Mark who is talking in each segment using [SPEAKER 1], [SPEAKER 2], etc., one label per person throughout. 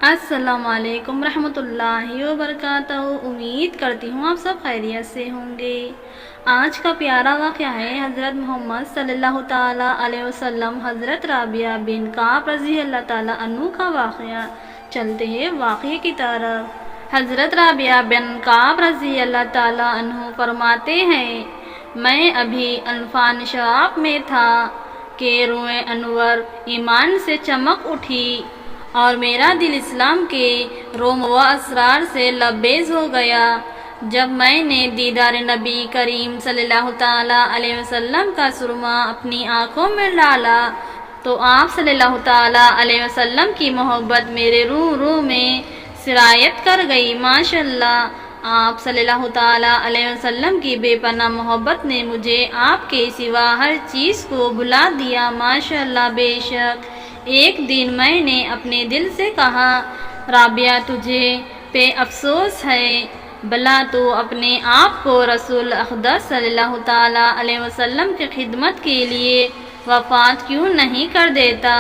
[SPEAKER 1] السلام علیکم ورحمۃ اللہ وبرکاتہ۔ امید کرتی ہوں آپ سب خیریت سے ہوں گے۔ آج کا پیارا واقعہ ہے حضرت محمد صلی اللہ تعالیٰ علیہ وسلم حضرت رابعہ بن کعب رضی اللہ تعالیٰ عنہ کا واقعہ۔ چلتے ہیں واقعے کی طرف۔ حضرت رابعہ بن کعب رضی اللہ تعالیٰ عنہ فرماتے ہیں، میں ابھی عرفان شعب میں تھا کہ روح انور ایمان سے چمک اٹھی اور میرا دل اسلام کے روم و اسرار سے لبریز ہو گیا۔ جب میں نے دیدار نبی کریم صلی اللہ تعالیٰ علیہ وسلم کا سرما اپنی آنکھوں میں ڈالا تو آپ صلی اللہ تعالیٰ علیہ وسلم کی محبت میرے روح میں سرایت کر گئی۔ ماشاءاللہ، آپ صلی اللہ تعالیٰ علیہ وسلم کی بے پناہ محبت نے مجھے آپ کے سوا ہر چیز کو بھلا دیا۔ ماشاءاللہ، بے شک ایک دن میں نے اپنے دل سے کہا، رابعہ تجھے پہ افسوس ہے، بھلا تو اپنے آپ کو رسول اقدس صلی اللہ تعالیٰ علیہ وسلم کی خدمت کے لیے وفات کیوں نہیں کر دیتا؟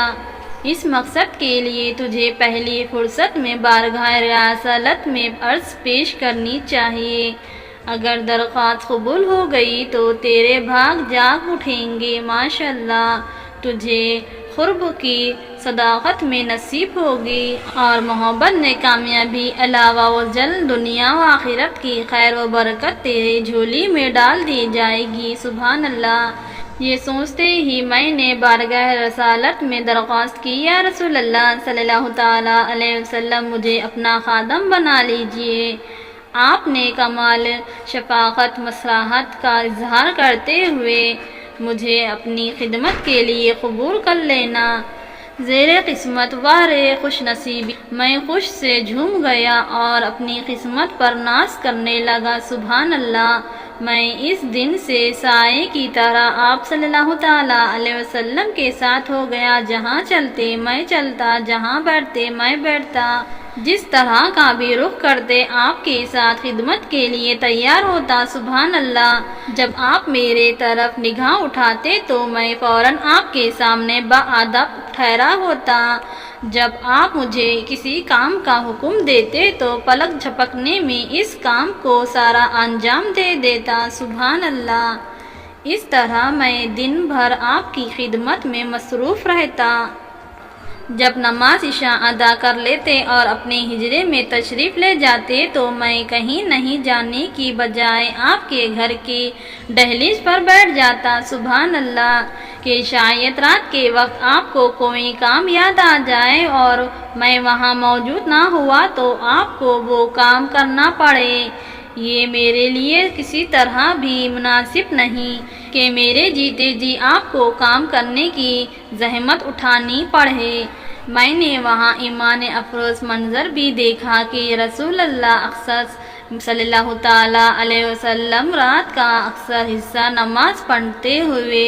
[SPEAKER 1] اس مقصد کے لیے تجھے پہلی فرصت میں بارگاہ رسالت میں عرض پیش کرنی چاہیے۔ اگر درخواست قبول ہو گئی تو تیرے بھاگ جاگ اٹھیں گے۔ ماشاءاللہ، تجھے قرب کی صداقت میں نصیب ہوگی اور محبت نے کامیابی علاوہ و جل دنیا و آخرت کی خیر و برکت تیرے جھولی میں ڈال دی جائے گی۔ سبحان اللہ۔ یہ سوچتے ہی میں نے بارگاہ رسالت میں درخواست کی، یا رسول اللہ صلی اللہ تعالیٰ علیہ وسلم مجھے اپنا خادم بنا لیجئے۔ آپ نے کمال شفقت مصلحت کا اظہار کرتے ہوئے مجھے اپنی خدمت کے لیے قبول کر لینا۔ زیر قسمت وارے خوش نصیبی میں خوش سے جھوم گیا اور اپنی قسمت پر ناز کرنے لگا۔ سبحان اللہ، میں اس دن سے سائے کی طرح آپ صلی اللہ تعالیٰ علیہ وسلم کے ساتھ ہو گیا۔ جہاں چلتے میں چلتا، جہاں بیٹھتے میں بیٹھتا، جس طرح کا بھی رخ کرتے آپ کے ساتھ خدمت کے لیے تیار ہوتا۔ سبحان اللہ، جب آپ میرے طرف نگاہ اٹھاتے تو میں فوراً آپ کے سامنے باادب ٹھہرا ہوتا۔ جب آپ مجھے کسی کام کا حکم دیتے تو پلک جھپکنے میں اس کام کو سارا انجام دے دیتا۔ سبحان اللہ، اس طرح میں دن بھر آپ کی خدمت میں مصروف رہتا۔ جب نماز عشاء ادا کر لیتے اور اپنے حجرے میں تشریف لے جاتے تو میں کہیں نہیں جانے کی بجائے آپ کے گھر کی دہلیز پر بیٹھ جاتا۔ سبحان اللہ، کہ شاید رات کے وقت آپ کو کوئی کام یاد آ جائے اور میں وہاں موجود نہ ہوا تو آپ کو وہ کام کرنا پڑے۔ یہ میرے لیے کسی طرح بھی مناسب نہیں کہ میرے جیتے جی آپ کو کام کرنے کی زحمت اٹھانی پڑے۔ میں نے وہاں ایمان افروز منظر بھی دیکھا کہ رسول اللہ اکثر صلی اللہ تعالیٰ علیہ وسلم رات کا اکثر حصہ نماز پڑھتے ہوئے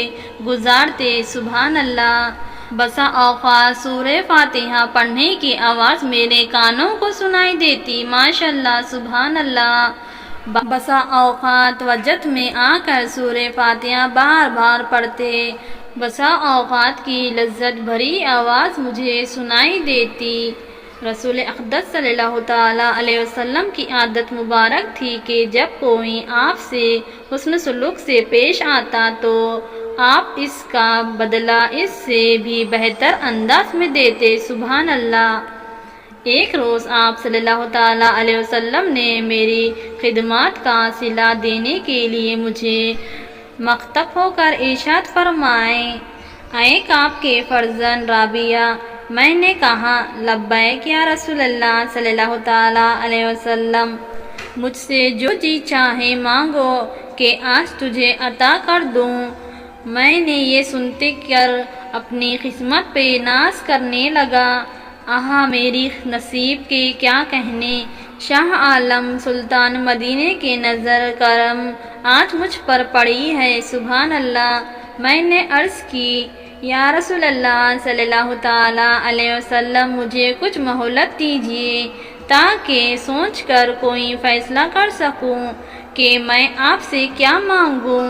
[SPEAKER 1] گزارتے۔ سبحان اللہ، بسا اوقات سورہ فاتحہ پڑھنے کی آواز میرے کانوں کو سنائی دیتی۔ ماشاءاللہ، سبحان اللہ، بسا اوقات وجد میں آ کر سورہ فاتحہ بار بار پڑھتے، بسا اوقات کی لذت بھری آواز مجھے سنائی دیتی۔ رسول اقدس صلی اللہ تعالیٰ علیہ وسلم کی عادت مبارک تھی کہ جب کوئی آپ سے حسن سلوک سے پیش آتا تو آپ اس کا بدلہ اس سے بھی بہتر انداز میں دیتے۔ سبحان اللہ۔ ایک روز آپ صلی اللہ تعالیٰ علیہ وسلم نے میری خدمات کا صلہ دینے کے لیے مجھے مخاطب ہو کر ارشاد فرمائے، اے کعب کے فرزند رابعہ۔ میں نے کہا، لبیک یا رسول اللہ صلی اللہ تعالیٰ علیہ وسلم، مجھ سے جو جی چاہے مانگو کہ آج تجھے عطا کر دوں۔ میں نے یہ سنتے کر اپنی قسمت پہ ناز کرنے لگا۔ آہا، میری نصیب کے کیا کہنے، شاہ عالم سلطان مدینے کے نظر کرم آج مجھ پر پڑی ہے۔ سبحان اللہ۔ میں نے عرض کی، یا رسول اللہ صلی اللہ تعالیٰ علیہ وسلم، مجھے کچھ مہلت دیجیے تاکہ سوچ کر کوئی فیصلہ کر سکوں کہ میں آپ سے کیا مانگوں۔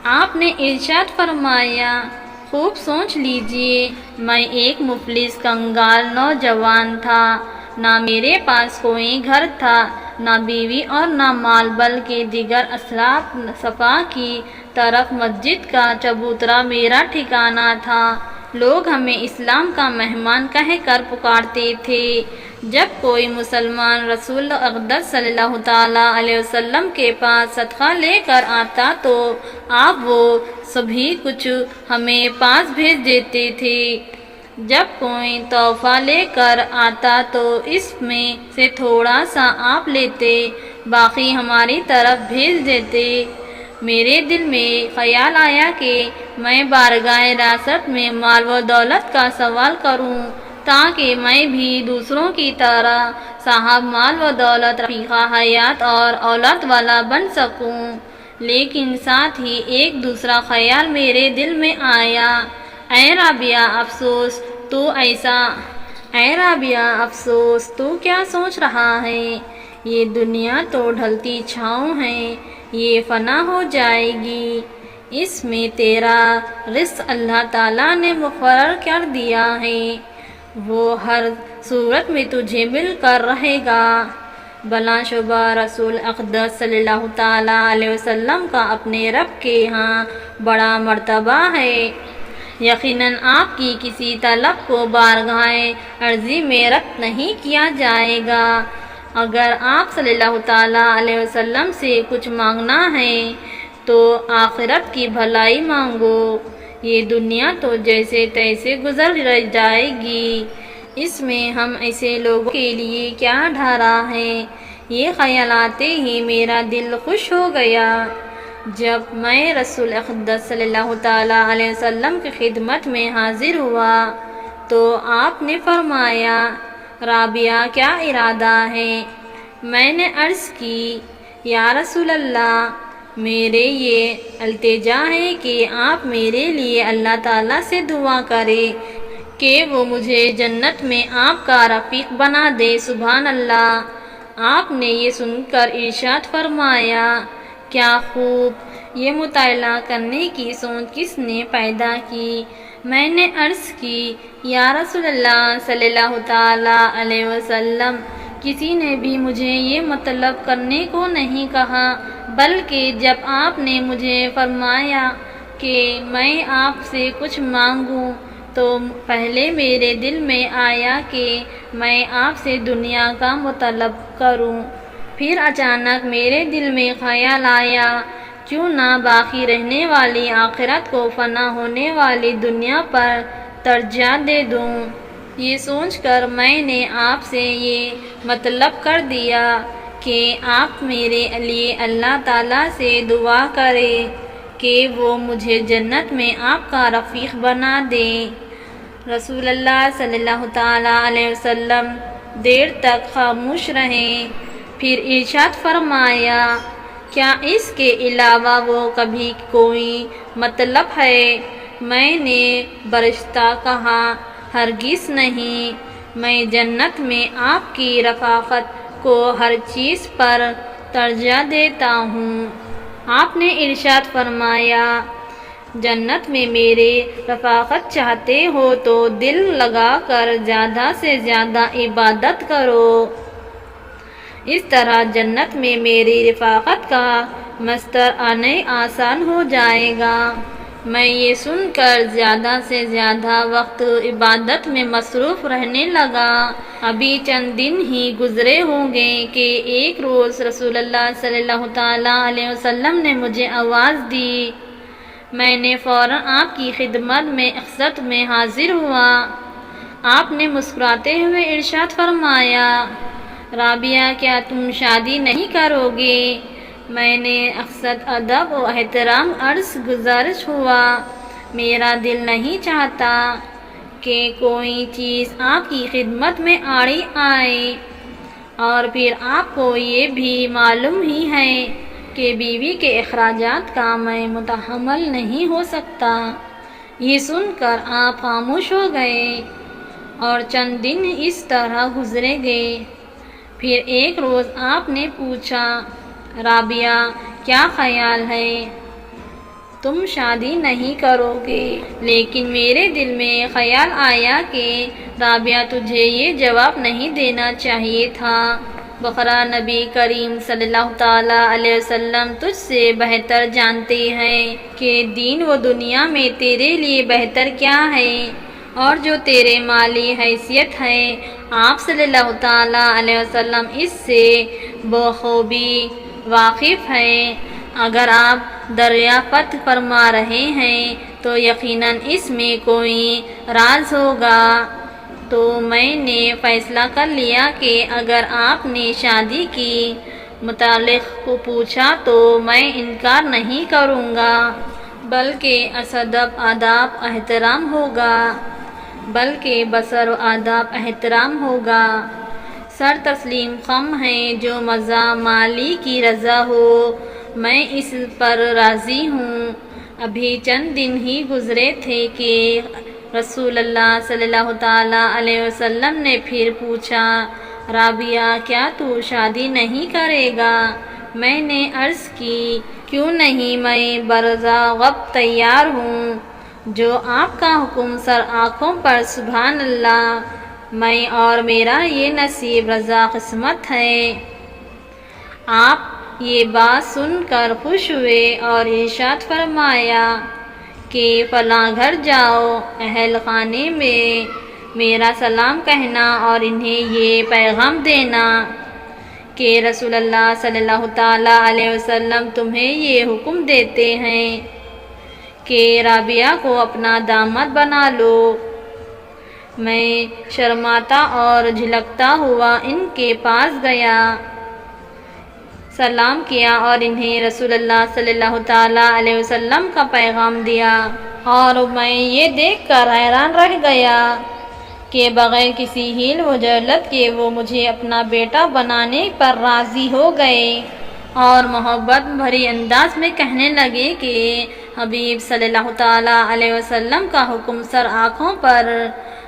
[SPEAKER 1] آپ نے ارشاد فرمایا، خوب سوچ لیجئے۔ میں ایک مفلس کنگال نوجوان تھا، نہ میرے پاس کوئی گھر تھا، نہ بیوی اور نہ مال، بلکہ دیگر اسلاف صفا کی طرف مسجد کا چبوترا میرا ٹھکانہ تھا۔ لوگ ہمیں اسلام کا مہمان کہہ کر پکارتے تھے۔ جب کوئی مسلمان رسول اقدس صلی اللہ تعالیٰ علیہ وسلم کے پاس صدقہ لے کر آتا تو آپ وہ سبھی کچھ ہمیں پاس بھیج دیتے تھے۔ جب کوئی تحفہ لے کر آتا تو اس میں سے تھوڑا سا آپ لیتے، باقی ہماری طرف بھیج دیتے۔ میرے دل میں خیال آیا کہ میں بارگاہ ریاست میں مال و دولت کا سوال کروں تاکہ میں بھی دوسروں کی طرح صاحب مال و دولت، رفیقہ حیات اور اولاد والا بن سکوں۔ لیکن ساتھ ہی ایک دوسرا خیال میرے دل میں آیا، اے رابعہ افسوس تو کیا سوچ رہا ہے؟ یہ دنیا تو ڈھلتی چھاؤں ہے، یہ فنا ہو جائے گی، اس میں تیرا رزق اللہ تعالیٰ نے مقرر کر دیا ہے، وہ ہر صورت میں تجھے مل کر رہے گا۔ بلا شبہ رسول اقدس صلی اللہ تعالیٰ علیہ وسلم کا اپنے رب کے ہاں بڑا مرتبہ ہے۔ یقیناً آپ کی کسی طلب کو بارگاہ عرضی میں رد نہیں کیا جائے گا۔ اگر آپ صلی اللہ تعالیٰ علیہ وسلم سے کچھ مانگنا ہے تو آخرت کی بھلائی مانگو، یہ دنیا تو جیسے تیسے گزر جائے گی، اس میں ہم ایسے لوگوں کے لیے کیا ڈھارا ہے۔ یہ خیال آتے ہی میرا دل خوش ہو گیا۔ جب میں رسول اقدس صلی اللہ تعالیٰ علیہ وسلم کی خدمت میں حاضر ہوا تو آپ نے فرمایا، رابعہ کیا ارادہ ہے؟ میں نے عرض کی، یا رسول اللہ، میرے یہ التجا ہے کہ آپ میرے لیے اللہ تعالیٰ سے دعا کریں کہ وہ مجھے جنت میں آپ کا رفیق بنا دے۔ سبحان اللہ! آپ نے یہ سن کر ارشاد فرمایا، کیا خوب! یہ مطالعہ کرنے کی سوچ کس نے پیدا کی؟ میں نے عرض کی، یا رسول اللہ صلی اللہ تعالیٰ علیہ وسلم، کسی نے بھی مجھے یہ مطلب کرنے کو نہیں کہا، بلکہ جب آپ نے مجھے فرمایا کہ میں آپ سے کچھ مانگوں تو پہلے میرے دل میں آیا کہ میں آپ سے دنیا کا مطلب کروں، پھر اچانک میرے دل میں خیال آیا، کیوں نہ باقی رہنے والی آخرت کو فنا ہونے والی دنیا پر ترجیح دے دوں۔ یہ سوچ کر میں نے آپ سے یہ مطلب کر دیا کہ آپ میرے لیے اللہ تعالیٰ سے دعا کریں کہ وہ مجھے جنت میں آپ کا رفیق بنا دے۔ رسول اللہ صلی اللہ تعالیٰ علیہ وسلم دیر تک خاموش رہے، پھر ارشاد فرمایا، کیا اس کے علاوہ وہ کبھی کوئی مطلب ہے؟ میں نے برشتہ کہا، ہرگز نہیں، میں جنت میں آپ کی رفاقت کو ہر چیز پر ترجیح دیتا ہوں۔ آپ نے ارشاد فرمایا، جنت میں میرے رفاقت چاہتے ہو تو دل لگا کر زیادہ سے زیادہ عبادت کرو، اس طرح جنت میں میری رفاقت کا مستر آنے آسان ہو جائے گا۔ میں یہ سن کر زیادہ سے زیادہ وقت عبادت میں مصروف رہنے لگا۔ ابھی چند دن ہی گزرے ہوں گے کہ ایک روز رسول اللہ صلی اللہ تعالیٰ علیہ وسلم نے مجھے آواز دی۔ میں نے فوراً آپ کی خدمت میں اقصت میں حاضر ہوا۔ آپ نے مسکراتے ہوئے ارشاد فرمایا، رابعہ کیا تم شادی نہیں کرو گے؟ میں نے اقصت ادب و احترام عرض گزارش ہوا، میرا دل نہیں چاہتا کہ کوئی چیز آپ کی خدمت میں آڑی آئے، اور پھر آپ کو یہ بھی معلوم ہی ہے کہ بیوی کے اخراجات کا میں متحمل نہیں ہو سکتا۔ یہ سن کر آپ خاموش ہو گئے اور چند دن اس طرح گزرے گئے۔ پھر ایک روز آپ نے پوچھا، رابعہ کیا خیال ہے؟ تم شادی نہیں کرو گے، لیکن میرے دل میں خیال آیا کہ رابعہ تجھے یہ جواب نہیں دینا چاہیے تھا۔ بقرہ نبی کریم صلی اللہ تعالیٰ علیہ وسلم تجھ سے بہتر جانتے ہیں کہ دین و دنیا میں تیرے لیے بہتر کیا ہے، اور جو تیرے مالی حیثیت ہے آپ صلی اللہ تعالیٰ علیہ وسلم اس سے بخوبی واقف ہیں۔ اگر آپ دریافت فرما رہے ہیں تو یقیناً اس میں کوئی راز ہوگا، تو میں نے فیصلہ کر لیا کہ اگر آپ نے شادی کی متعلق کو پوچھا تو میں انکار نہیں کروں گا، بلکہ بسر و آداب احترام ہوگا۔ سر تسلیم خم ہے جو مزہ مالی کی رضا ہو، میں اس پر راضی ہوں۔ ابھی چند دن ہی گزرے تھے کہ رسول اللہ صلی اللہ تعالیٰ علیہ وسلم نے پھر پوچھا، رابعہ کیا تو شادی نہیں کرے گا؟ میں نے عرض کی، کیوں نہیں، میں برضاغب تیار ہوں، جو آپ کا حکم سر آنکھوں پر، سبحان اللہ، میں اور میرا یہ نصیب رضا قسمت ہے۔ آپ یہ بات سن کر خوش ہوئے اور ارشاد فرمایا کہ فلاں گھر جاؤ، اہل خانے میں میرا سلام کہنا اور انہیں یہ پیغام دینا کہ رسول اللہ صلی اللہ تعالیٰ علیہ وسلم تمہیں یہ حکم دیتے ہیں کہ رابعہ کو اپنا داماد بنا لو۔ میں شرماتا اور جھلکتا ہوا ان کے پاس گیا، سلام کیا اور انہیں رسول اللہ صلی اللہ تعالیٰ علیہ وسلم کا پیغام دیا، اور میں یہ دیکھ کر حیران رہ گیا کہ بغیر کسی حیل و جہالت کے وہ مجھے اپنا بیٹا بنانے پر راضی ہو گئے، اور محبت بھری انداز میں کہنے لگے کہ حبیب صلی اللہ تعالیٰ علیہ وسلم کا حکم سر آنکھوں پر،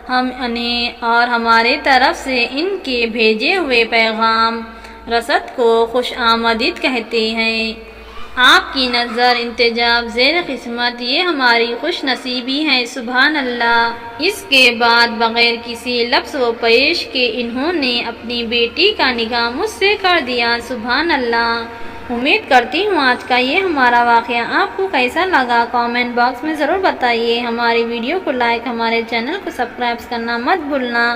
[SPEAKER 1] ہم انہیں اور ہمارے طرف سے ان کے بھیجے ہوئے پیغام رسد کو خوش آمدید کہتے ہیں۔ آپ کی نظر انتجاب زیر قسمت، یہ ہماری خوش نصیبی ہے، سبحان اللہ۔ اس کے بعد بغیر کسی لفظ و پیش کے انہوں نے اپنی بیٹی کا نکاح مجھ سے کر دیا، سبحان اللہ۔ امید کرتی ہوں آج کا یہ ہمارا واقعہ آپ کو کیسا لگا، کامنٹ باکس میں ضرور بتائیے۔ ہماری ویڈیو کو لائک، ہمارے چینل کو سبسکرائب کرنا مت بھولنا۔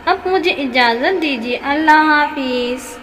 [SPEAKER 1] اب مجھے اجازت دیجیے، اللہ حافظ۔